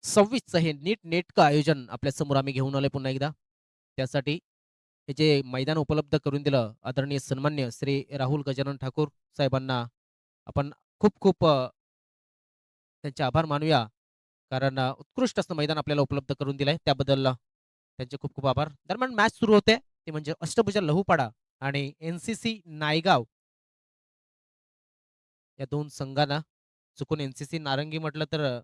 26चं हे नीट नेटकं आयोजन आपल्या समोर आम्ही घेऊन आलोय पुन्हा एकदा. त्यासाठी हे जे मैदान उपलब्ध करून दिलं आदरणीय सन्मान्य श्री राहुल गजानन ठाकूर साहेबांना आपण खूप खूप त्यांचे आभार मानूया. कारण उत्कृष्ट असं मैदान आपल्याला उपलब्ध करून दिलंय त्याबद्दल त्यांचे खूप खूप आभार. दरम्यान मॅच सुरू होते ते म्हणजे अष्टभुजा लहूपाडा आणि एनसीसी नायगाव या दोन संघांना. चुकून एनसीसी नारंगी म्हटलं तर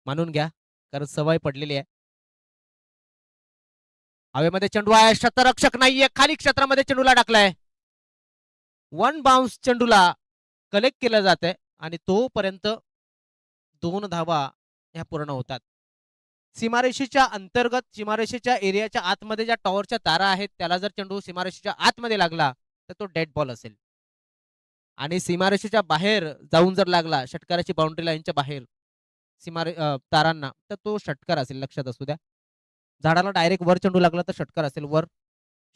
मानून घ्या कारण सवय पडलेली आहे. हवेमध्ये चेंडू आहे, शतरक्षक नाहीये, खाली क्षेत्रामध्ये चेंडूला टाकलाय. वन बाउन्स चेंडूला कलेक्ट केलं जात आहे आणि तोपर्यंत 2 धावा ह्या पूर्ण होतात. सीमारेषेच्या अंतर्गत सीमारेषेच्या एरियाच्या आतमध्ये ज्या टॉवरच्या तारा आहेत त्याला जर चेंडू सीमारेषेच्या आतमध्ये लागला तर तो डेड बॉल असेल आणि सीमारेषेच्या बाहेर जाऊन जर लागला षटकाराची बाउंड्री लाईनच्या बाहेर तारांना तर तो षटकार असेल, लक्षात असू द्या. झाडाला डायरेक्ट वर चेंडू लागला तर षटकार असेल, वर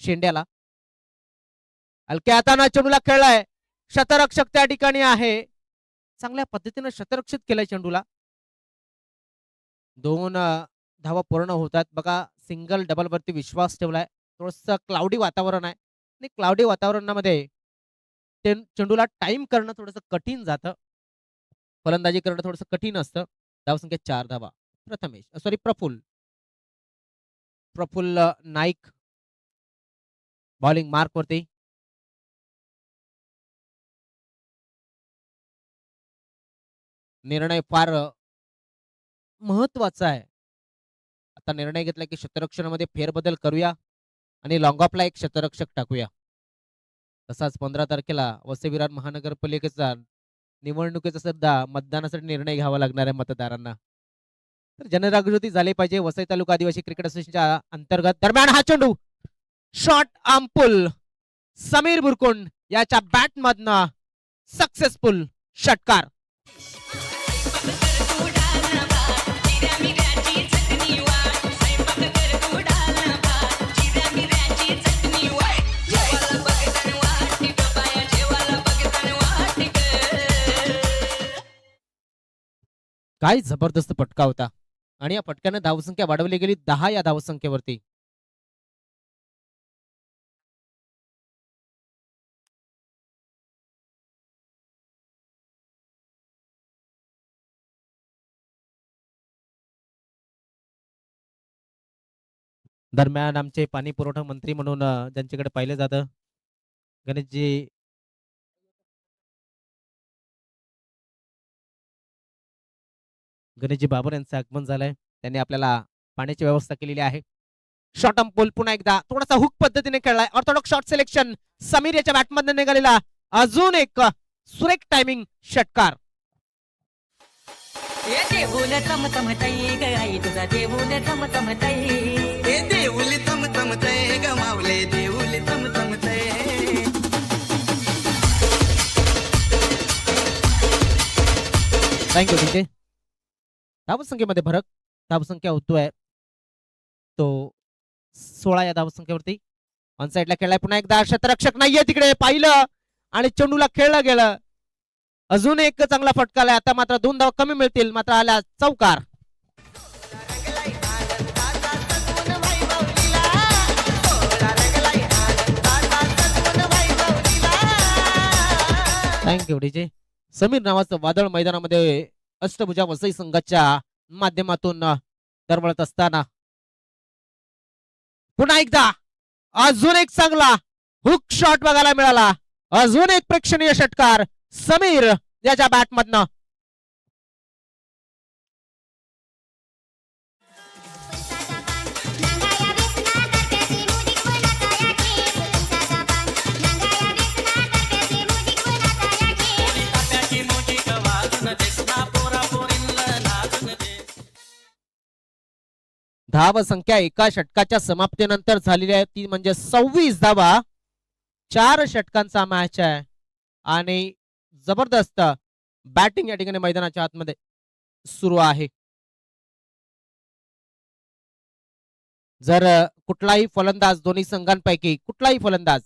शेंड्याला. हलक्या हाताने चेंडूला खेळलाय, शतरक्षक त्या ठिकाणी आहे, चांगल्या पद्धतीने शतरक्षित केलंय चेंडूला. 2 धावा पूर्ण होतात बघा. सिंगल डबल वरती विश्वास ठेवलाय. थोडस क्लाउडी वातावरण आहे आणि क्लाउडी वातावरणामध्ये चेंडूला टाइम करणं थोडस कठीण जातं, फलंदाजी करणं थोडस कठीण असतं. धावसंख्या 4 धावा. प्रफुल्ल नाईक बॉलिंग मार्क वरती. निर्णय फार महत्वाचा आहे. आता निर्णय घेतला की क्षेत्ररक्षणामध्ये फेरबदल करूया आणि लॉंग ऑफला एक क्षेत्ररक्षक टाकूया. तसाच 15 तारखेला वसई विरार महानगरपालिकेचा निवडणुकीचा सुद्धा मतदानासाठी निर्णय घ्यावा लागणार आहे मतदारांना. तर जनजागृती झाली पाहिजे वसई तालुका आदिवासी क्रिकेट असोसिएशनच्या अंतर्गत. दरम्यान हा चेंडू शॉट आमपुल समीर बुरकुंड याच्या बॅट मधनं सक्सेसफुल षटकार. काय जबरदस्त फटका होता आणि या फटक्याने धावसंख्या वाढवली गेली 10 या धावसंख्येवरती. दरम्यान आमचे पाणी पुरवठा मंत्री म्हणून ज्यांच्याकडे पाहिलं जातं गणेशजी बाबर यांचं आगमन झालंय. त्यांनी आपल्याला पाण्याची व्यवस्था केलेली आहे. शॉर्ट पोल पुन्हा एकदा थोडासा हुक पद्धतीने खेळलाय. ऑर्थोडॉक्स शॉर्ट सिलेक्शन समीर याच्या बॅटमधून निघालेला अजून एक सुरेख टायमिंग षटकार. Thank you DJ. धावसंख्येमध्ये फरक, धावसंख्या होतोय तो 16 या धावसंख्येवरती. ऑन साइडला खेळलाय पुन्हा एकदा. क्षेत्ररक्षक नाहीये तिकडे, पाहिलं आणि चेंडूला खेळलं गेलं. अजून एक चांगला फटका आलाय. आता मात्र 2 धावा कमी मिळतील, मात्र आल्या चौकार. Thank you DJ. समीर नावाचं वादळ मैदानामध्ये अष्टभुजा वसई संघाच्या माध्यमातून दरवळत असताना पुन्हा एकदा अजून एक चांगला हुक शॉट बघायला मिळाला. अजून एक प्रेक्षणीय षटकार समीर याच्या बॅटमधनं. धाव संख्या एका षटकाच्या समाप्तीनंतर झालेली आहे ती म्हणजे 26 धावा. 4 षटकांचा मॅच आहे आणि जबरदस्त बॅटिंग या ठिकाणी मैदानाच्या आतमध्ये सुरू आहे. जर कुठलाही फलंदाज दोन्ही संघांपैकी कुठलाही फलंदाज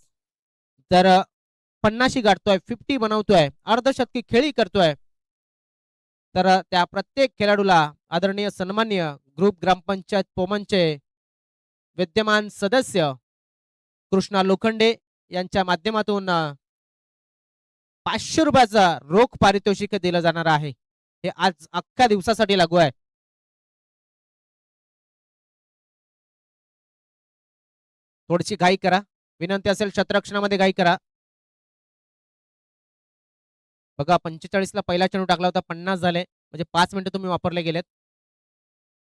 जर 50 गाठतोय, 50 बनवतोय, अर्धशतकी खेळी करतोय तर त्या प्रत्येक खेळाडूला आदरणीय सन्मान्य ग्रुप ग्रामपंचायत पोमनचे विद्यमान सदस्य कृष्णा लोखंडे यांच्या माध्यमातून 500 रुपयाचा रोख पारितोषिक दिलं जाणार आहे. हे आज अख्ख्या दिवसासाठी लागू आहे. थोडीशी घाई करा, विनंती असेल क्षेत्ररक्षणामध्ये घाई करा. बघा 45 ला पहिला चेंडू टाकला होता, 50 झाले, म्हणजे 5 मिनिटं तुम्ही वापरले गेलेत.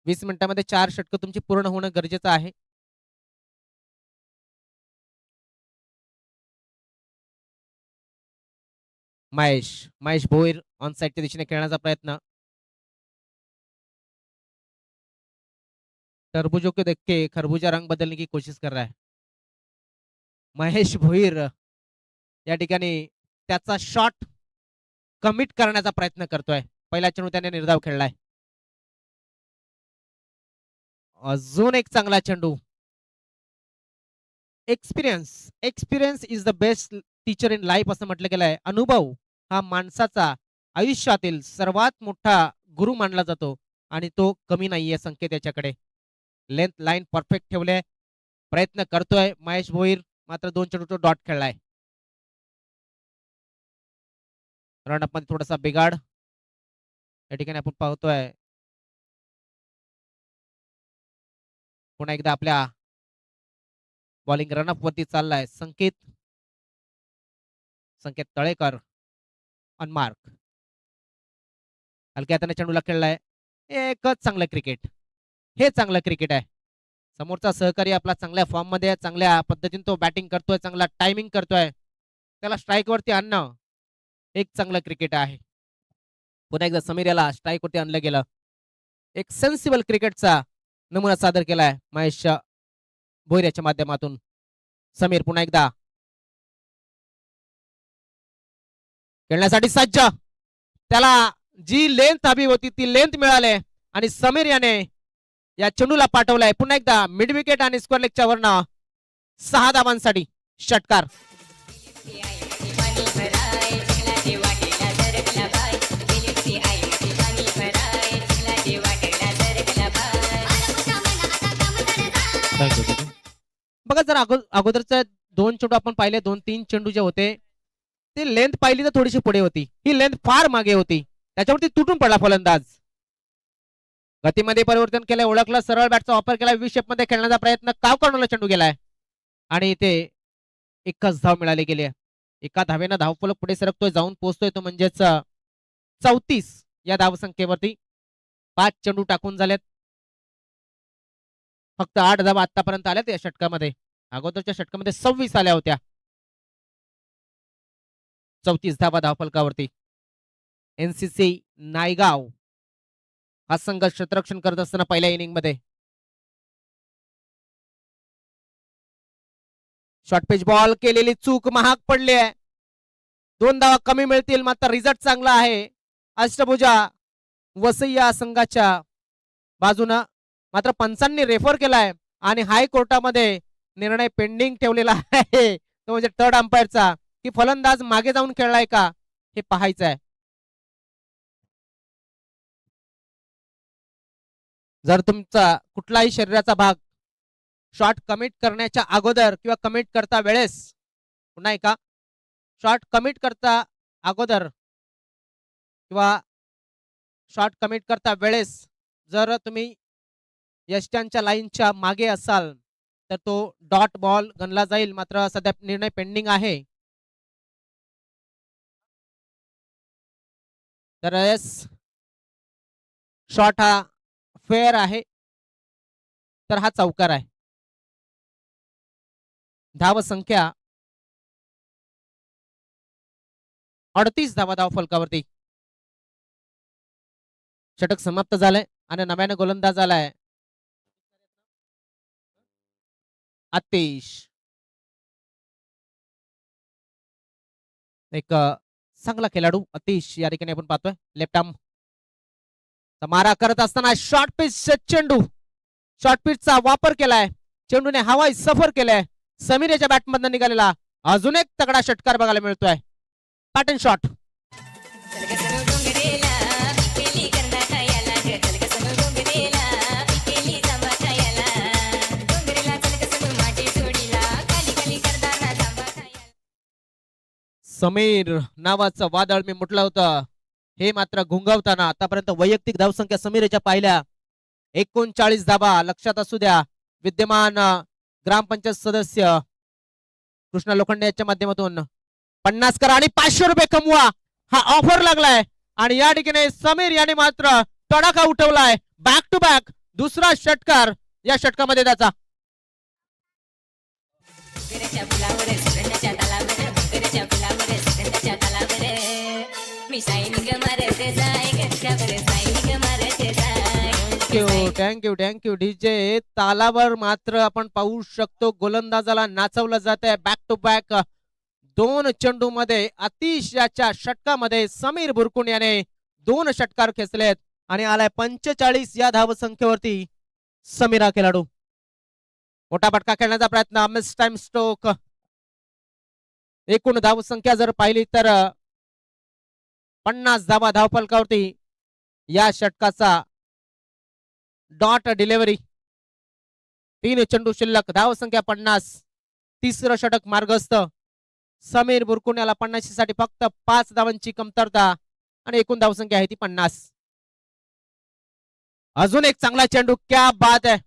20 मिनिटांमध्ये 4 षटकं तुमची पूर्ण होणं गरजेचं आहे. महेश भोईर ऑन साइडच्या दिशेने खेळण्याचा प्रयत्न. तरबूजों को देख के खरबूजा रंग बदलने की कोशिश कर रहा है महेश भोईर. या ठिकाणी त्याचा शॉट कमिट करण्याचा प्रयत्न करतोय. पहिला चेंडू त्याने निर्धाव खेळलाय. अजून एक चांगला चेंडू. Experience is the best teacher in life असं म्हटलं गेलं आहे. अनुभव हा माणसाचा आयुष्यातील सर्वात मोठा गुरु मानला जातो आणि तो कमी नाहीये संकेत याच्याकडे. लेंथ लाईन परफेक्ट ठेवले, प्रयत्न करतोय महेश भोईर, मात्र 2 चेंडूचा डॉट खेळलाय. रनअप मध्ये थोडासा बिघाड या ठिकाणी आपण पाहतोय. पुन्हा एकदा आपल्या बॉलिंग रनअप वरती चाललाय संकेत तळेकर अनमार्क. हलक्या हाताने चेंडूला खेळलाय. एकच चांगलं क्रिकेट. हे चांगलं क्रिकेट आहे. समोरचा सहकारी आपला चांगल्या फॉर्म मध्ये, चांगल्या पद्धतीने तो बॅटिंग करतोय, चांगला टायमिंग करतोय, त्याला स्ट्राईक वरती आणणं एक चांगलं क्रिकेट आहे. पुन्हा एकदा समीर याला स्ट्राईक वरती आणलं गेलं. एक सेन्सिबल क्रिकेटचा नमुना सादर केलाय महेश भोईर याच्या माध्यमातून. समीर पुन्हा एकदा खेळण्यासाठी सज्ज. त्याला जी लेंथ हवी होती ती लेंथ मिळाली आणि समीर याने या चेंडूला पाठवलाय. पुन्हा एकदा मिड विकेट आणि स्क्वेअर लेगच्या वरनं 6 धावांसाठी षटकार. बघा जर अगोदरचे 2 चेंडू आपण पाहिले, 2-3 चेंडू जे होते ते लेंथ पाहिली तर थोडीशी पुढे होती. ही लेंथ फार मागे होती, त्याच्यावरती तुटून पडला फलंदाज. गतीमध्ये परिवर्तन केलंय, ओळखलं, सरळ बॅटचा वापर केला, व्ही शेप मध्ये खेळण्याचा प्रयत्न, काव कॉर्नरला चेंडू गेलाय आणि इथे एकच धाव मिळाली गेली. एका धावेनं धावफलक पुढे सरकतोय, जाऊन पोहोचतोय तो म्हणजेच 34 या धावसंख्येवरती. 5 चेंडू टाकून झालेत. फक्त 8 धावा आतापर्यंत आल्यात या षटकामध्ये. अगोदरच्या षटकामध्ये 26 आल्या होत्या. 34 धावा धावफलकावरती. एनसीसी नायगाव हा संघ क्षेत्ररक्षण करत असताना पहिल्या इनिंग मध्ये शॉर्ट पिच बॉल केलेली चूक महाग पडली आहे. 2 धावा कमी मिळतील, मात्र रिझल्ट चांगला आहे अष्टभुजा वसईया संघाच्या बाजूनं. मात्र पंचांनी रेफर केलाय आणि हायकोर्टामध्ये निर्णय पेंडिंग ठेवलेला आहे, तो म्हणजे थर्ड अंपायरचा, की फलंदाज मागे जाऊन खेळलाय का हे पाहायचं आहे. जर तुमचा कुठलाही शरीराचा भाग शॉट कमिट करण्याच्या अगोदर किंवा कमिट करता वेळेस, पुन्हा एका शॉट कमिट करता अगोदर किंवा शॉट कमिट करता वेळेस जर तुम्ही यष्ट्यांच्या लाईनच्या मागे असाल तर तो डॉट बॉल गणला जाईल. मात्र सध्या निर्णय पेंडिंग आहे. तर शॉट हा फेअर आहे, तर हा चौकार आहे. धाव संख्या 38 धावा धाव फलकावरती. षटक समाप्त झालंय आणि नव्याने गोलंदाज आलाय आतिश. एक चांगला खेळाडू आतिश या ठिकाणी आपण पाहतोय. लेफ्ट आर्म मारा करत असताना शॉर्ट पिच चेंडू, शॉर्ट पिचचा वापर केलाय, चेंडूने हवाई सफर केलाय. समीर याच्या बॅटमधून निघालेला अजून एक तगडा षटकार बघायला मिळतोय. Pattern shot. समीर नावाचं वादळ मी म्हटलं होतं हे मात्र घुंगवताना आतापर्यंत वैयक्तिक धावसंख्या समीरच्या पाहिल्या 39 धावा. लक्षात असू द्या विद्यमान ग्रामपंचायत सदस्य कृष्णा लोखंडे याच्या माध्यमातून 50 करा आणि 500 रुपये कमवा हा ऑफर लागलाय. आणि या ठिकाणी समीर याने मात्र तडाखा उठवलाय. बॅक टू बॅक दुसरा षटकार या षटकामध्ये त्याचा. Thank you DJ. तालावर मात्र आपण पाहू शकतो गोलंदाजाला नाचवलं जात आहे. बॅक टू बॅक 2 चेंडू मध्ये अतिशयाच्या षटकामध्ये समीर बुरकुण याने 2 षटकार खेचलेत आणि आलाय 45 या धावसंख्येवरती समीर हा खेळाडू. मोठा फटका खेळण्याचा प्रयत्न मिस टाइम स्ट्रोक. एकूण धावसंख्या जर पाहिली तर 50 धावा धावफलकावरती या षटकाचा. डॉट डिलिव्हरी 3 चेंडू शिल्लक धावसंख्या 50. तिसरं षटक मार्गस्थ. समीर बुरकुण याला 50 साठी फक्त 5 धावांची कमतरता आणि एकूण धावसंख्या आहे ती 50. अजून एक चांगला चेंडू. क्या बात आहे.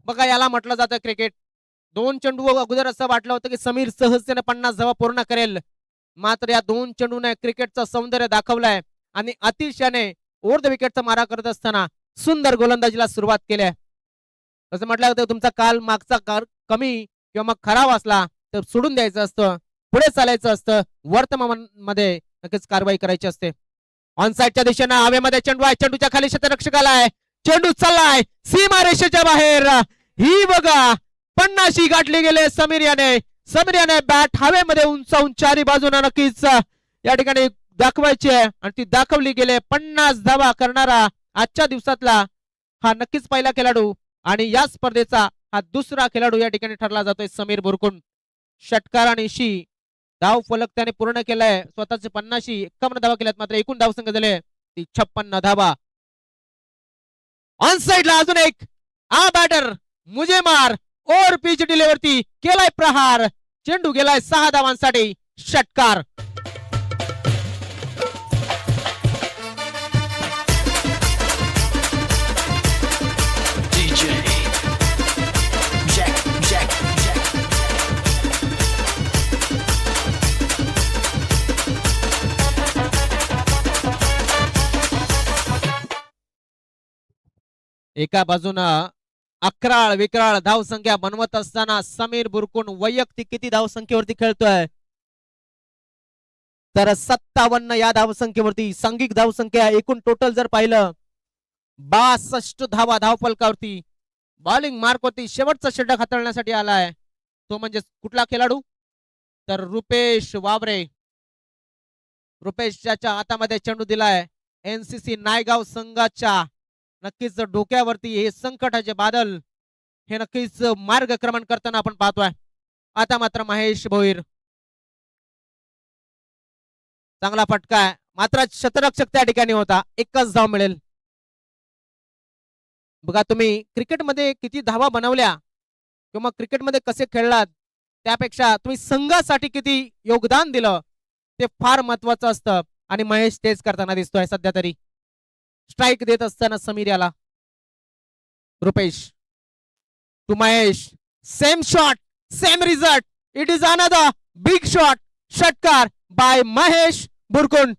बघा याला म्हटलं जातं क्रिकेट. 2 चेंडू अगोदर असं वाटलं होतं की समीर सहजतेने 50 धावा पूर्ण करेल. मात्र या 2 चेंडूने क्रिकेटचं सौंदर्य दाखवलंय आणि अतिशयाने ओव्हर द विकेटचा मारा करत असताना सुंदर गोलंदाजीला सुरुवात केली आहे. असं म्हटलं होतं तुमचा काल मागचा कमी किंवा मग खराब असला तर सोडून द्यायचं असतं, पुढे चालायचं असतं, वर्तमान मध्ये नक्कीच कारवाई करायची असते. ऑन साइडच्या दिशेनं हवेमध्ये चेंडू आहे. चेंडूच्या खाली क्षेत्ररक्षकाला आहे. चेंडू चाललाय सीमा रेषेच्या बाहेर. ही बघा 50 गाठली गेले समीर याने. समीर याने बॅट हवेमध्ये उंचावून चारी बाजूने नक्कीच या ठिकाणी दाखवायची आहे आणि ती दाखवली गेले. 50 धावा करणारा आजच्या दिवसातला हा नक्कीच पहिला खेळाडू आणि या स्पर्धेचा हा दुसरा खेळाडू या ठिकाणी ठरला जातोय समीर बुरकुण. षटकारानिशी धाव फलक त्याने पूर्ण केलाय. स्वतःचे 50 51 धावा केल्यात. मात्र एकूण धावसंख्या झाले ती 56 धावा. ऑन साइडला अजून एक आ बॅटर मुझे मार और पिच डिलिव्हरती केलाय प्रहार. चेंडू गेलाय 6 धावांसाठी. षटकार. एका बाजूनं अकराळ विक्राळ धावसंख्या बनवत असताना समीर बुरकुण वैयक्तिक किती धावसंख्येवरती खेळतोय तर 57 या धावसंख्येवरती. सांघिक धावसंख्या एकूण टोटल जर पाहिलं 62 धावा धावफलकावरती. बॉलिंग मार्क वरती शेवटचा षटक हाताळण्यासाठी आलाय तो म्हणजे कुठला खेळाडू तर रुपेश वावरे. रुपेशच्या हातामध्ये चेंडू दिलाय. एनसीसी नायगाव संघाच्या नक्कीच डोक्यावरती हे संकटाचे बादल हे नक्कीच मार्गक्रमण करताना आपण पाहतोय. आता मात्र महेश भोईर चांगला फटका आहे. मात्र शतरक्षक त्या ठिकाणी होता. एकच धाव मिळेल. बघा तुम्ही क्रिकेटमध्ये किती धावा बनवल्या किंवा क्रिकेटमध्ये कसे खेळलात त्यापेक्षा तुम्ही संघासाठी किती योगदान दिलं ते फार महत्वाचं असतं आणि महेश तेच करताना दिसतोय सध्या तरी. स्ट्राइक देत असताना समीर याला. Rupesh to Mahesh. Same shot same result. It is another big shot. षटकार by Mahesh Burkun.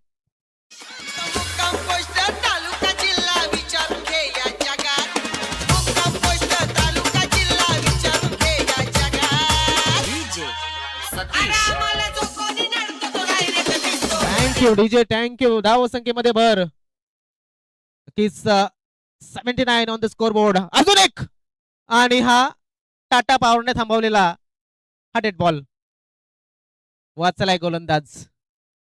Thank you DJ thank you. धावसंख्येमध्ये भर. 79 ऑन द स्कोर बोर्ड. अजून एक आणि हा टाटा पॉवरने थांबवलेला हा डेड बॉल. वाचलाय गोलंदाज.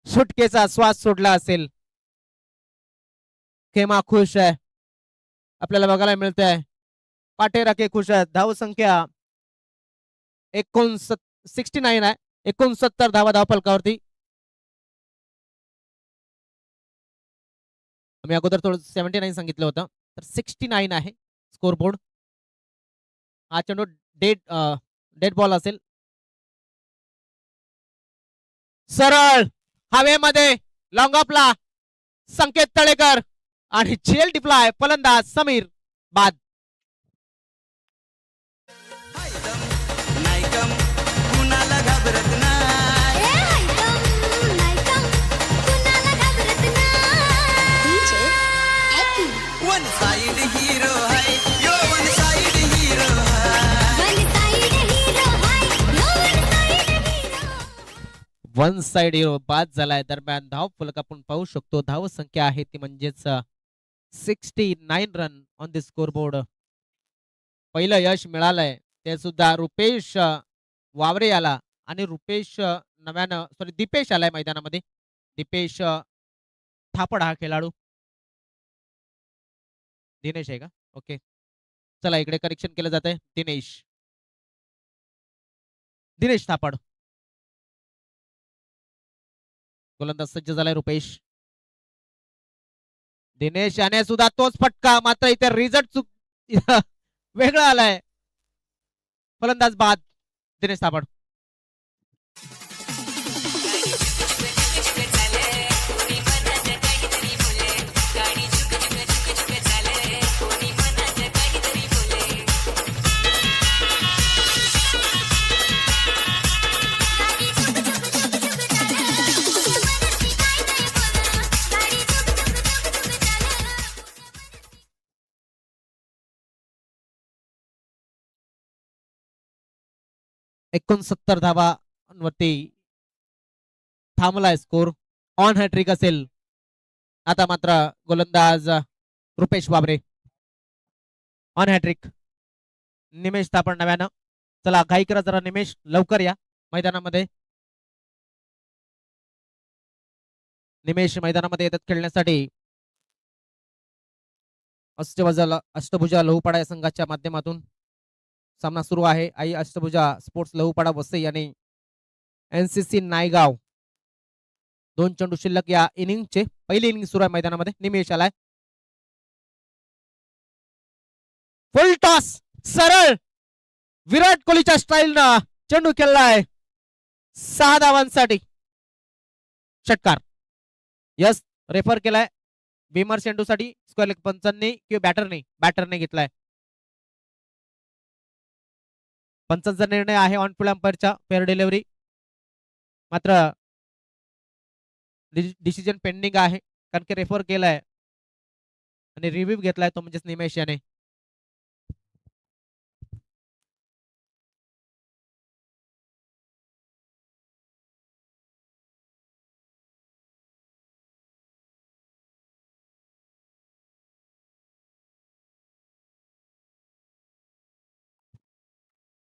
सुटकेचा श्वास सोडला असेल. खेमा खुश आहे आपल्याला बघायला मिळतंय. पाटेराके खुश आहेत. धावसंख्या 69 आहे. 69 धावा धावफलकावरती. आम्ही अगोदर थोडं 79 सांगितलं होतं तर 69 आहे स्कोर बोर्ड. हा चेंडू डेड बॉल असेल. सरळ हवेमध्ये लॉंग ऑफला संकेत तळेकर आणि झेल टिपलाय फलंदाज समीर बाद. वन साइड हिरो बाद झालाय. दरम्यान धाव फलक आपण पाहू शकतो. धाव संख्या आहे ती म्हणजेच 69 run on the score board. पहिलं यश मिळालंय ते सुद्धा रुपेश वावरे याला आणि रुपेश नव्यानं सॉरी दीपेश आलाय मैदानामध्ये. दीपेश थापड हा खेळाडू. दिनेश आहे का? ओके चला इकडे करेक्शन केलं जात आहे. दिनेश थापड. गोलंदाज सज्ज झालाय रुपेश. दिनेश याने सुद्धा तोच फटका मात्र इथे रिझल्ट वेगळा आलाय. फलंदाज बाद दिनेश थापड. एकोणसत्तर धावांवरती थांबलाय स्कोर. ऑन हॅट्रिक असेल आता मात्र गोलंदाज रुपेश वाबरे. On hattrick. निमेश थापड नव्यानं. चला घाई करा जरा निमेश लवकर या मैदानामध्ये. निमेश मैदानामध्ये येतात खेळण्यासाठी. अष्टभुजा लहुपाडा या संघाच्या माध्यमातून सामना सुरू आहे. आई अष्टभुजा स्पोर्ट्स लहुपाडा वसई आणि एनसीसी नायगाव. 2 चेंडू शिल्लक या इनिंगचे. पहिली इनिंग सुरू आहे मैदानामध्ये. निमेश आलाय. फुल टॉस सरळ विराट कोहलीच्या स्टाईलनं चेंडू खेळलाय 6 धावांसाठी. षटकार. यस रेफर केलाय भीमर चेंडूसाठी. स्क्वेअर लेग पंचांनी किंवा बॅटरने घेतलाय. पंचांचा निर्णय आहे ऑन फील्ड अंपायरच्या फेअर डिलिव्हरी. मात्र डिसिजन पेंडिंग आहे कारण की रेफर केलाय आणि रिव्ह्यू घेतलाय तो म्हणजेच निमेश याने.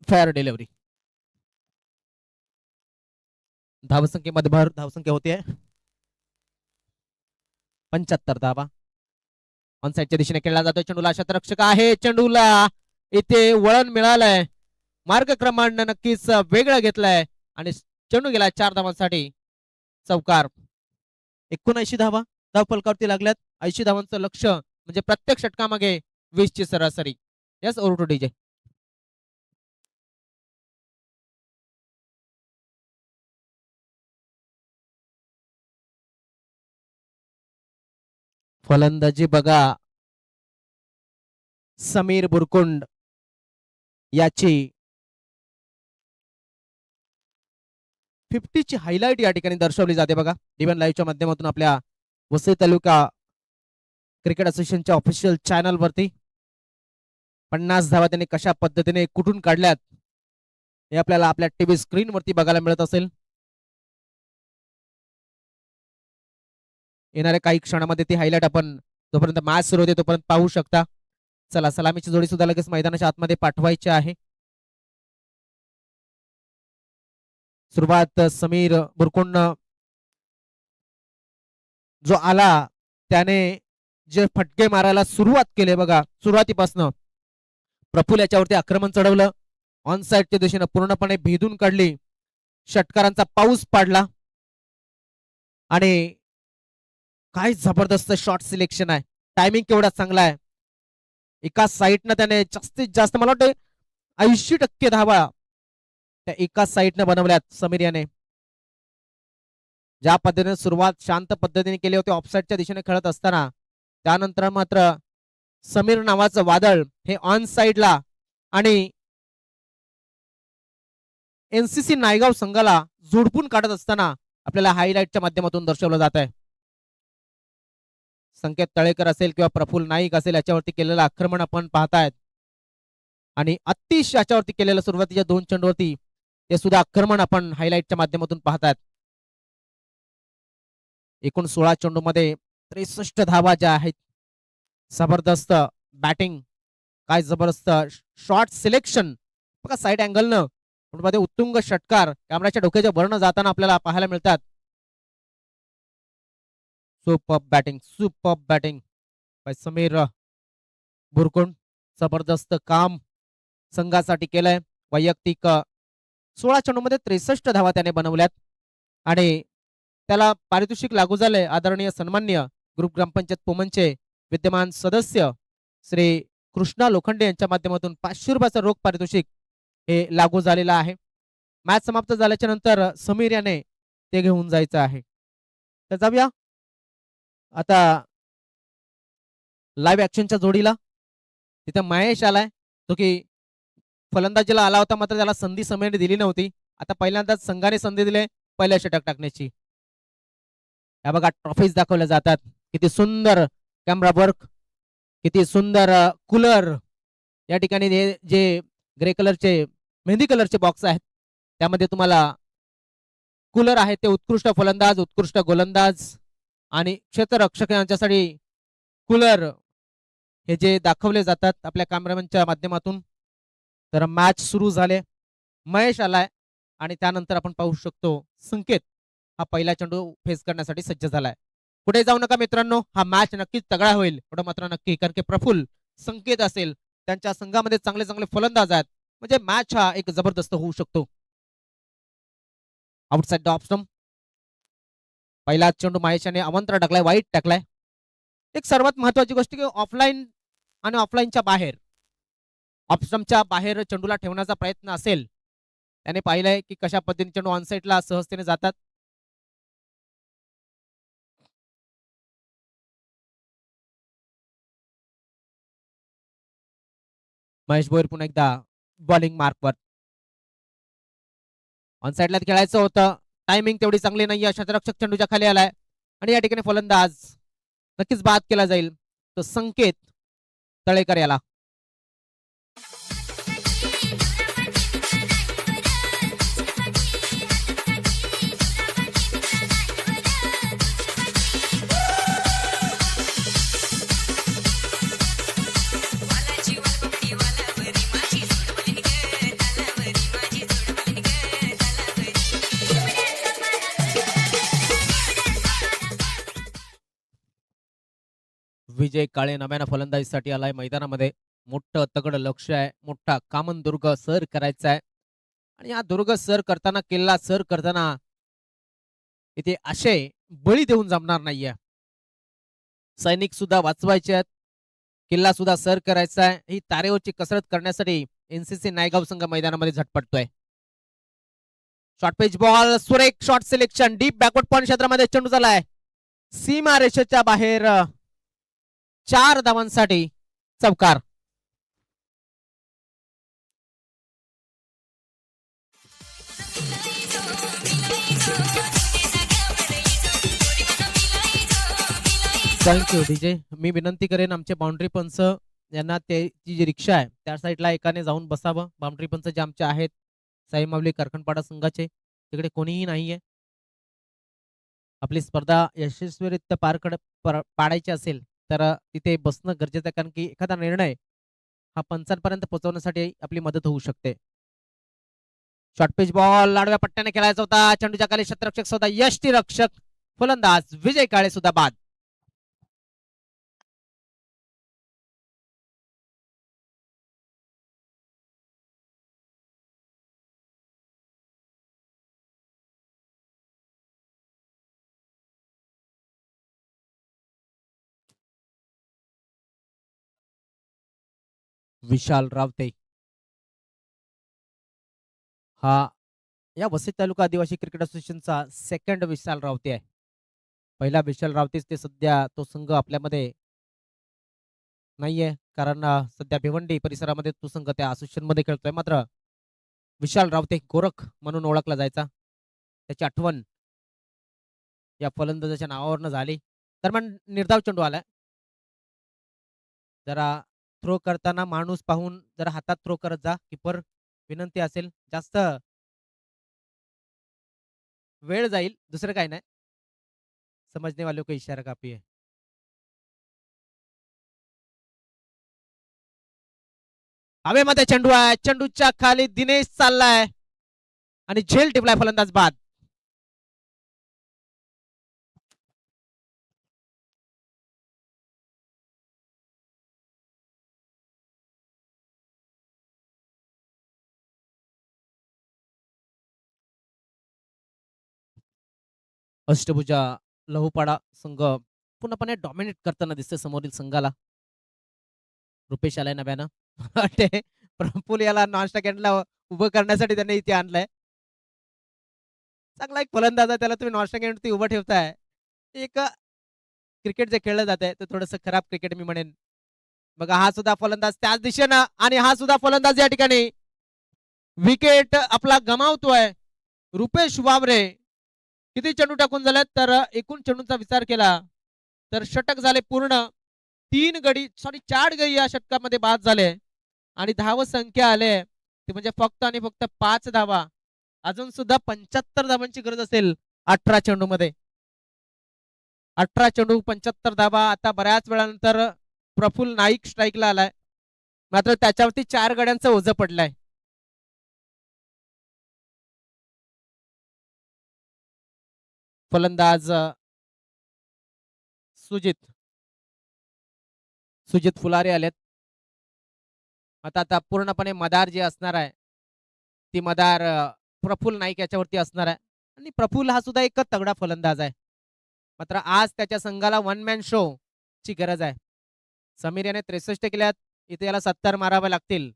Fair delivery. धावसंख्येमध्ये भर धावसंख्या होते 75 धावा. ऑन साइडच्या दिशेने खेळला जातोय. चेंडूला शतरक्षक आहे. चेंडूला इथे वळण मिळालंय. मार्गक्रमण नक्कीच वेगळा घेतलाय आणि चेंडू गेला 4 धावांसाठी. चौकार. 79 धावा धाव फलकावरती लागल्यात. 80 धावांचं लक्ष म्हणजे प्रत्येक षटकामागे 20 ची सरासरी. Yes over two DJ. फलंदाजी बघा समीर बुरकुंड याची 50 ची हायलाइट या ठिकाणी दर्शवली जाते बघा. डिवन लाईव्हच्या माध्यमातून आपल्या वसई तालुका क्रिकेट असोसिएशनच्या ऑफिशियल चॅनल वरती 50 धावा त्यांनी कशा पद्धतीने कुठून काढल्यात हे आपल्याला आपल्या टीव्ही स्क्रीन वरती बघायला मिळत असेल. येणाऱ्या काही क्षणामध्ये ती हायलाइट आपण जोपर्यंत मॅच सुरू होते तोपर्यंत पाहू शकता. चला सलामीची जोडी सुद्धा लगेच मैदानाच्या आतमध्ये पाठवायची आहे. सुरुवात समीर बुरकुंड जो आला त्याने जे फटके मारायला सुरुवात केली बघा. सुरुवातीपासून प्रफुल याच्यावरती आक्रमण चढवलं. ऑन साइडच्या दिशेने पूर्णपणे भेदून काढली. षटकारांचा पाऊस पाडला आणि काय जबरदस्त शॉट सिलेक्शन आहे. टायमिंग केवढा चांगला आहे. एका साईडनं त्याने जास्तीत जास्त मला वाटतं 80% धावा त्या एका साईडनं बनवल्यात समीर याने. ज्या पद्धतीने सुरुवात शांत पद्धतीने केली होती ऑफसाईडच्या दिशेने खेळत असताना, त्यानंतर मात्र समीर नावाचं वादळ हे ऑन साइडला आणि एनसीसी नायगाव संघाला झोडपून काढत असताना आपल्याला हायलाइटच्या माध्यमातून दर्शवलं जात आहे. संकेत तळेकर असेल किंवा प्रफुल्ल नाईक असेल याच्यावरती केलेलं आक्रमण आपण पाहतायत आणि अतिश याच्यावरती केलेलं सुरुवातीच्या 2 चेंडूवरती ते सुद्धा आक्रमण आपण हायलाइटच्या माध्यमातून पाहतायत. एकूण 16 चेंडूमध्ये 63 धावा ज्या आहेत. जबरदस्त बॅटिंग, काय जबरदस्त शॉट सिलेक्शन बघा साईड अँगलनं मध्ये उत्तुंग षटकार कॅमेराच्या डोक्याच्या वरनं जाताना आपल्याला पाहायला मिळतात. Super batting by Sameer Burkund. जबरदस्त काम संघासाठी केलंय. वैयक्तिक 16 चेंडूमध्ये 63 धावा त्याने बनवल्यात आणि त्याला पारितोषिक लागू झालंय. आदरणीय सन्मान्य ग्रुप ग्रामपंचायत पोमनचे विद्यमान सदस्य श्री कृष्णा लोखंडे यांच्या माध्यमातून 500 रुपयाचं रोख पारितोषिक हे लागू झालेलं आहे. मॅच समाप्त झाल्याच्या नंतर समीर याने ते घेऊन जायचं आहे. तर जाऊया आता लाईव्ह ऍक्शनच्या जोडीला. तिथे महेश आलाय, तो की फलंदाजीला आला होता, मात्र त्याला संधी समीरने दिली नव्हती. आता पहिल्यांदाच संघाने संधी दिले पहिल्या षटक टाकण्याची. या बघा ट्रॉफीज दाखवल्या जातात. किती सुंदर कॅमेरा वर्क, किती सुंदर कूलर. या ठिकाणी जे ग्रे कलरचे मेहंदी कलरचे बॉक्स आहेत त्यामध्ये तुम्हाला कूलर आहे ते उत्कृष्ट फलंदाज, उत्कृष्ट गोलंदाज आणि क्षेत्ररक्षक यांच्यासाठी कूलर हे जे दाखवले जातात आपल्या कॅमेरामॅनच्या माध्यमातून. तर मॅच सुरू झाले. महेश आलाय आणि त्यानंतर आपण पाहू शकतो संकेत हा पहिला चेंडू फेस करण्यासाठी सज्ज झालाय. पुढे जाऊ नका मित्रांनो, हा मॅच नक्कीच तगडा होईल एवढं मात्र नक्की, कारण की प्रफुल्ल संकेत असेल त्यांच्या संघामध्ये चांगले चांगले फलंदाज आहेत, म्हणजे मॅच हा एक जबरदस्त होऊ शकतो. आउटसाइड द ऑफ स्टंप पहिला चेंडू महेशाने अवंतर टाकलाय, वाईट टाकलाय. एक सर्वात महत्वाची गोष्ट की ऑफलाईन आणि ऑफलाईनच्या बाहेर, ऑफ स्टंपच्या बाहेर चेंडूला ठेवण्याचा प्रयत्न असेल, त्याने पाहिलंय की कशा पद्धतीने चेंडू ऑन साइडला सहजतेने जातात. महेश भोईर पुन्हा एकदा बॉलिंग मार्कवर. ऑन साइडला खेळायचं होतं, टायमिंग तेवढी चांगली नाहीये. क्षेत्ररक्षक चेंडूच्या खाली आलाय आणि या ठिकाणी फलंदाज नक्कीच बाद केला जाईल. तो संकेत तळेकर याला. विजय काळे नव्यानं फलंदाजीसाठी आलाय मैदानामध्ये. मोठं तगड लक्ष आहे, मोठा कामन दुर्ग सर करायचा आहे आणि हा दुर्ग सर करताना, किल्ला सर करताना इथे आशय बळी देऊन जमणार नाहीये. सैनिक सुद्धा वाचवायचे आहेत, किल्ला सुद्धा सर करायचा आहे. ही तारेवरची कसरत करण्यासाठी एनसीसी नायगाव संघ मैदानामध्ये झटपटतोय. शॉर्ट पेज बॉल, सुरेख shot selection, deep backward point क्षेत्रामध्ये चेंडू झालाय सीमा रेषेच्या बाहेर. 4 धावांसाठी चौकार. Thank you DJ. मी विनंती करेन आमचे बाउंड्री पंच यांना ती जी रिक्षा आहे त्या साईडला एकाने जाऊन बसावं. बाउंड्री पंच जे आमचे आहेत साई मावली कारखानपाडा संघाचे, तिकडे कोणीही नाहीये. आपली स्पर्धा यशस्वीरित्या पाडायची असेल तर तिथे बसणं गरजेचं आहे, कारण की एखादा निर्णय हा पंचांपर्यंत पोहोचवण्यासाठी आपली मदत होऊ शकते. शॉर्ट पिच बॉल लाडव्या पट्ट्याने खेळायचा होता. चेंडूच्या खाली क्षेत्ररक्षक सुद्धा यष्टीरक्षक फलंदाज विजय काळे सुद्धा बाद. विशाल रावते हा या वसई तालुका आदिवासी क्रिकेट असोसिएशनचा सेकंड विशाल रावते आहे. पहिला विशाल रावतेच ते सध्या तो संघ आपल्यामध्ये नाहीये, कारण सध्या भिवंडी परिसरामध्ये तो संघ त्या असोसिएशन मध्ये खेळतोय. मात्र विशाल रावते गोरख म्हणून ओळखला जायचा, त्याची आठवण या फलंदाजाच्या नावावरनं झाली. दरम्यान निर्धाव चेंडू आलाय. जरा थ्रो करताना माणूस पाहून जरा हातात थ्रो करत जा. कीपर विनंती असेल. जास्त वेळ जाईल, दुसरं काही नाही. समझने वालों को इशारा काफी है. हवेमध्ये चेंडू आहे. चेंडूच्या खाली दिनेश चाललाय आणि झेल टिपलाय फलंदाज बाद. अष्टभुजा लहुपाडा संघ पूर्णपणे डॉमिनेट करताना दिसते समोरील संघाला. रुपेश आलाय नव्यानं. वाटते प्रफुल याला नॉन स्टँडला उभं करण्यासाठी त्यांनी इथे आणलंय. चांगला एक फलंदाज आहे, त्याला तुम्ही नॉन स्टँड उभं ठेवताय. एक क्रिकेट जे खेळलं जात आहे ते थोडंसं खराब क्रिकेट मी म्हणेन. बघा हा सुद्धा फलंदाज त्याच दिशेनं आणि हा सुद्धा फलंदाज या ठिकाणी विकेट आपला गमावतोय. रुपेश वावरे किती चेंडू टाकून झालेत, तर एकूण चेंडूंचा विचार केला तर षटक झाले पूर्ण. 4 गडी या षटकामध्ये बाद झाले आणि धाव संख्या आले ते म्हणजे फक्त आणि फक्त 5 धावा. अजून सुद्धा 75 धावांची गरज असेल 18 चेंडू मध्ये. 18 चेंडू 75 धावा. आता बऱ्याच वेळानंतर प्रफुल नाईक स्ट्राईकला आलाय, मात्र त्याच्यावरती 4 गड्यांचं ओझं पडलंय. फलंदाज सुजित फुलारे आलेत. आता पूर्णपणे मदार जे असणार आहे ती मदार प्रफुल नाईक याच्यावरती असणार आहे. आणि प्रफुल हा सुद्धा एक तगडा फलंदाज आहे, मात्र आज त्याच्या संघाला वन मॅन शो ची गरज आहे. समीर याने 63 केल्यात, इथे याला 70 मारावे लागतील.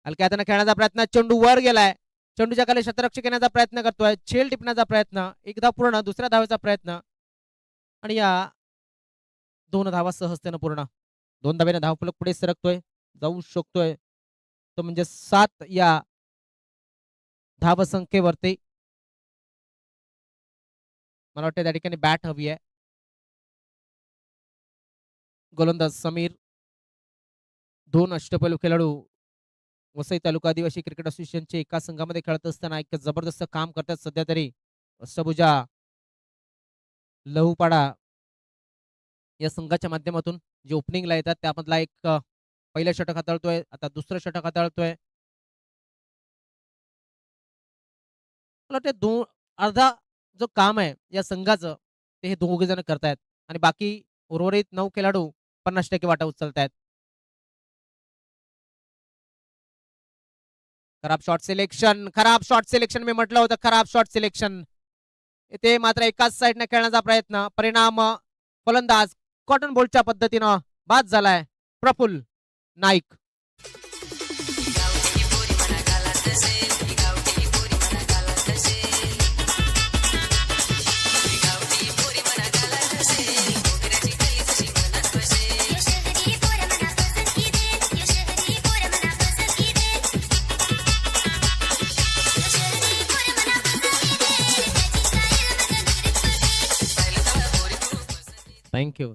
हलक्या हाताने खेळण्याचा प्रयत्न, चेंडू वर गेलाय. चेंडूच्या खाली शतरक्षक येण्याचा प्रयत्न करतोय, झेल टिपण्याचा प्रयत्न, एकदा पूर्ण, दुसऱ्या धावेचा प्रयत्न आणि या 2 धावा सहजतेनं पूर्ण. 2 धावेने धावफलक पुढे सरकतोय, जाऊ शकतोय तो म्हणजे 7 या धावसंख्येवरती. मला वाटतं त्या ठिकाणी बॅट हवी आहे. गोलंदाज समीर. 2 अष्टपैलू खेळाडू वसई तालुका आदिवासी क्रिकेट असोसिएशनचे एका संघामध्ये खेळत असताना एक जबरदस्त काम करतात सध्या तरी. अष्टभुजा लहुपाडा या संघाच्या माध्यमातून जे ओपनिंगला येतात त्यामधला एक पहिलं षटक हाताळतोय, आता दुसरं षटक हाताळतोय. मला वाटतं अर्धा जो काम आहे या संघाचं ते हे दोघे जण करतायत आणि बाकी उर्वरित 9 खेळाडू 50% वाटा उचलतायत. खराब शॉट सिलेक्शन मी म्हटलं होतं, खराब शॉट सिलेक्शन. इथे मात्र एकाच साईडने खेळण्याचा प्रयत्न, परिणाम फलंदाज कॉटन बोल्टच्या पद्धतीनं बाद झालाय प्रफुल नाईक.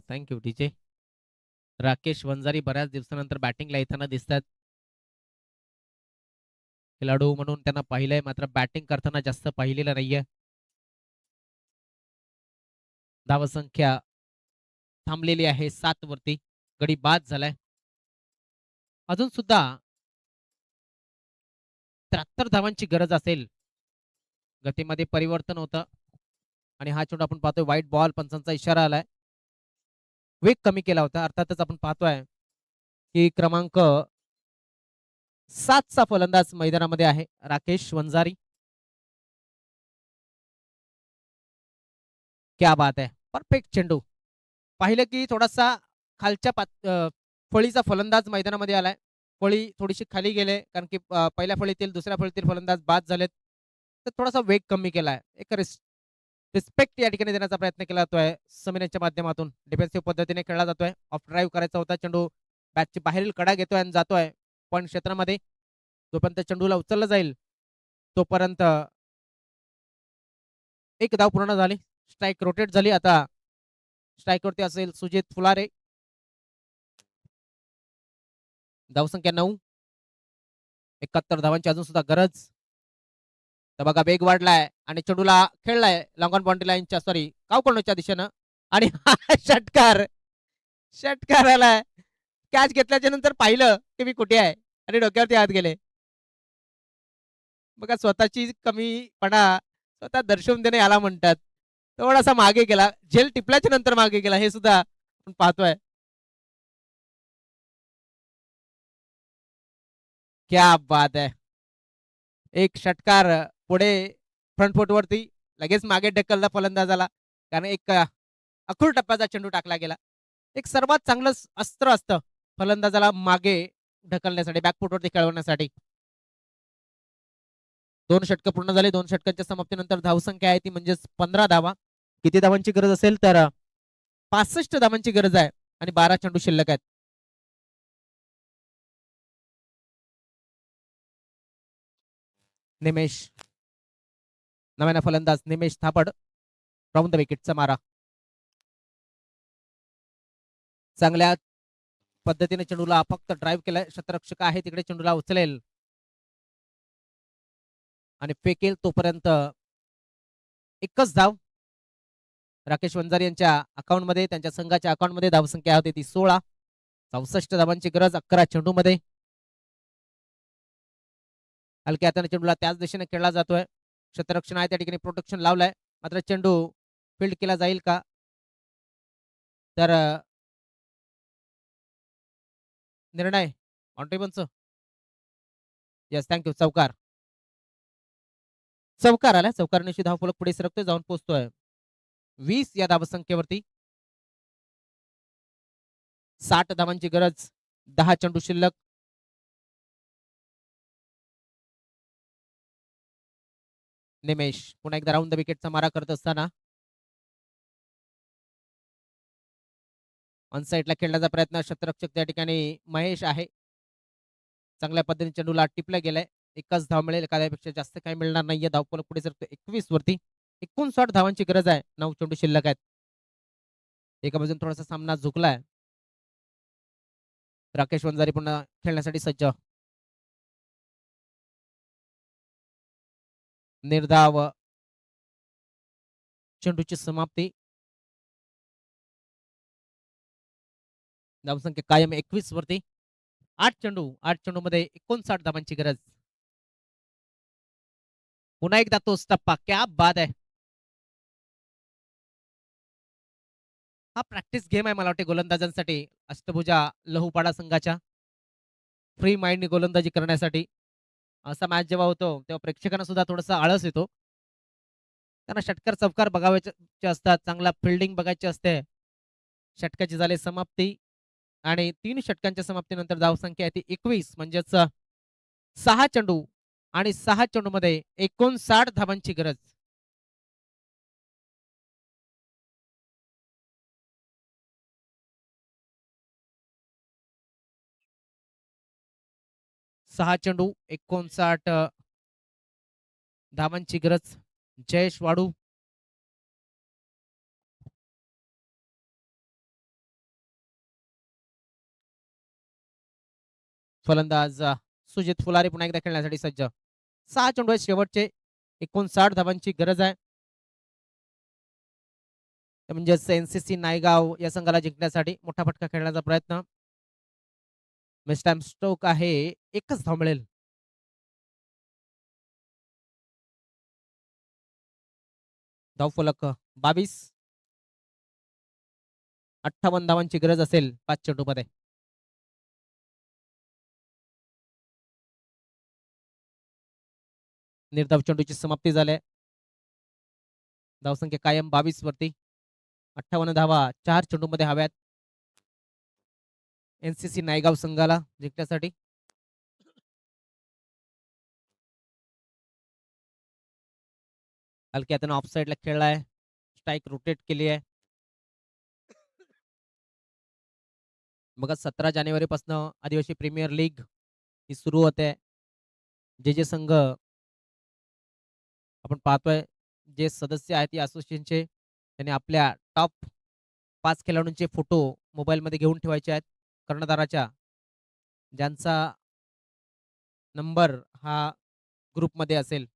Thank you DJ. राकेश वंजारी बऱ्याच दिवसानंतर बॅटिंगला येताना दिसतात. खेळाडू म्हणून त्यांना पाहिलंय, मात्र बॅटिंग करताना जास्त पाहिलेलं नाहीये. धावसंख्या थांबलेली आहे 7 वरती. गडी बाद झालाय. अजून सुद्धा 73 धावांची गरज असेल. गतीमध्ये परिवर्तन होतं आणि हा चेंडू आपण पाहतोय व्हाईट बॉल, पंचांचा इशारा आलाय. वेग कमी केला होता. अर्थातच आपण पाहतोय की क्रमांक 7 चा फलंदाज मैदानामध्ये आहे राकेश वंजारी. क्या बात आहे, परफेक्ट चेंडू. पाहिलं की थोडासा खालच्या फळीचा फलंदाज मैदानामध्ये आलाय. फळी थोडीशी खाली गेले कारण की पहिल्या फळीतील दुसऱ्या फळीतील फलंदाज बाद झालेत. तर थोडासा वेग कमी केलाय. एक रिस्पेक्ट या ठिकाणी देण्याचा प्रयत्न केला जातोय समीर यांच्या माध्यमातून. डिफेन्सिव्ह पद्धतीने खेळला जातोय. ऑफ ड्राईव्ह करायचा होता चेंडू. बॅटची बाहेरील कडा घेतोय आणि जातोय पण क्षेत्रामध्ये. जोपर्यंत चेंडूला उचललं जाईल तोपर्यंत एक धाव पूर्ण झाली. स्ट्राईक रोटेट झाली. आता स्ट्राईकवरती असेल सुजित फुलारे. धावसंख्या 9. 71 धावांची अजून सुद्धा गरज. तर बघा वेग वाढलाय आणि चेंडूला खेळलाय लॉंग ऑन बाउंड्री लाईनच्या सॉरी काव कॉर्नरच्या दिशेनं आणि षटकार षटकार आलाय. कॅच घेतल्याच्या नंतर पाहिलं की मी कुठे आहे आणि डोक्यावरती हात गेले. बघा स्वतःची कमीपणा स्वतः दर्शवून देणे याला म्हणतात. थोडासा मागे गेला. झेल टिपल्याच्या नंतर मागे गेला हे सुद्धा आपण पाहतोय. क्या बात आहे. एक षटकार पुढे फ्रंट फुट वरती लगेच मागे ढकलला फलंदाजाला कारण एक अखूर टप्प्याचा चेंडू टाकला गेला. एक सर्वात चांगलं अस्त्र असतं फलंदाजाला मागे ढकलण्यासाठी बॅकफुट वरती खेळवण्यासाठी. 2 षटकं पूर्ण झाले. 2 षटकांच्या समाप्तीनंतर धावसंख्या आहे ती म्हणजेच 15 धावा. किती धावांची गरज असेल तर 65 धावांची गरज आहे आणि 12 चेंडू शिल्लक आहेत. निमेश नव्यानं फलंदाज निमेश थापड राऊंड द विकेटचा मारा. चांगल्या पद्धतीने चेंडूला फक्त ड्राईव्ह केलाय. क्षेत्ररक्षक आहे तिकडे चेंडूला उचलेल आणि फेकेल तोपर्यंत एकच धाव राकेश वंजारी यांच्या अकाउंटमध्ये त्यांच्या संघाच्या अकाउंटमध्ये धावसंख्या होती ती 16. 64 धावांची गरज 11 चेंडूमध्ये. हलक्या हाताने चेंडूला त्याच दिशेने खेळला जातोय. क्षेत्ररक्षण आहे त्या ठिकाणी प्रोटेक्शन लावलंय मात्र चेंडू फील्ड केला जाईल का तर निर्णय ऑनटेबलच येस थँक्यू चौकार. चौकार आला. चौकारनिशी धावफलक पुढे सरकतोय जाऊन पोहोचतोय 20 या धावसंख्येवरती. 60 धावांची गरज 10 चेंडू शिल्लक. निमेश पुन्हा एकदा राऊंड द विकेटचा मारा करत असताना ऑन साईडला खेळण्याचा प्रयत्न. क्षेत्ररक्षक त्या ठिकाणी महेश आहे. चांगल्या पद्धतीने चेंडूला टिपला गेलाय. एकच धाव मिळेल. एखाद्यापेक्षा जास्त काही मिळणार नाहीये. धावफलक पुढे सरकतो 21 वरती. 59 धावांची गरज आहे. 9 चेंडू शिल्लक आहेत. एका बाजून थोडासा सामना झुकलाय. राकेश वंजारी पुन्हा खेळण्यासाठी सज्ज. निर्धाव चेंडूची समाप्ती. धावसंख्या कायम 21 वरती. 8 चेंडू मध्ये 59 धावांची गरज. पुन्हा एकदा तोच टप्पा. क्या बाद आहे. हा प्रॅक्टिस गेम आहे मला वाटते गोलंदाजांसाठी. अष्टभुजा लहुपाडा संघाच्या फ्री माइंडनी गोलंदाजी करण्यासाठी. असा मॅच जेव्हा होतो तेव्हा प्रेक्षकांना सुद्धा थोडासा आळस येतो. त्यांना षटकार चौकार बघायचे असतात. चांगला फिल्डिंग बघायची असते. षटकाची झाली समाप्ती आणि 3 षटकांच्या समाप्तीनंतर धावसंख्या आहे ती 21 म्हणजेच 6 चेंडू आणि 6 चेंडूमध्ये 59 धावांची गरज. सहा चेंडू 59 धावांची गरज. जयेश वाडू फलंदाज सुजित फुलारे पुन्हा एकदा खेळण्यासाठी सज्ज. 6 चेंडू आहेत शेवटचे. 59 धावांची गरज आहे. म्हणजेच एनसीसी नायगाव या संघाला जिंकण्यासाठी मोठा फटका खेळण्याचा प्रयत्न. मिस्टॅम स्ट्रोक आहे. एकच धाव मिळेल. धावफलक 22. 58 धावांची गरज असेल 5 चेंडू मध्ये. निर्धाव चेंडूची समाप्ती झाली. धावसंख्या कायम 22 वरती. 58 धावा 4 चेंडू मध्ये हव्यात एनसीसी नायगाव संघाला जिंकण्यासाठी. हलक्या हाताने ऑफ साईडला खेळलाय. स्ट्राईक रोटेट केली आहे. बघा 17 जानेवारीपासून आदिवासी प्रीमियर लीग ही सुरू होते. जे संघ आपण पाहतोय, जे सदस्य आहेत या असोसिएशनचे, त्यांनी आपल्या टॉप 5 खेळाडूंचे फोटो मोबाईलमध्ये घेऊन ठेवायचे आहेत. कर्णधाराच्या ज्यांचा नंबर हा ग्रुपमध्ये असेल.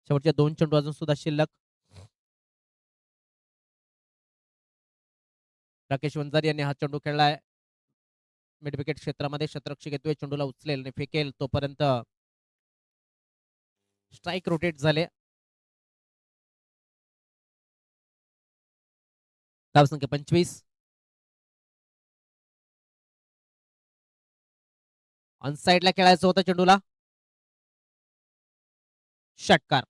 शेवटच्या 2 चेंडू अजून सुद्धा शिल्लक. राकेश वंजारी यांनी हा चेंडू खेळलाय मिड विकेट क्षेत्रामध्ये. शतरक्षक येतोय, चेंडूला उचलेल आणि फेकेल, तोपर्यंत स्ट्राईक रोटेट झाले. धावसंख्या 25. ऑन साईडला खेळायचं होतं चेंडूला. षटकार.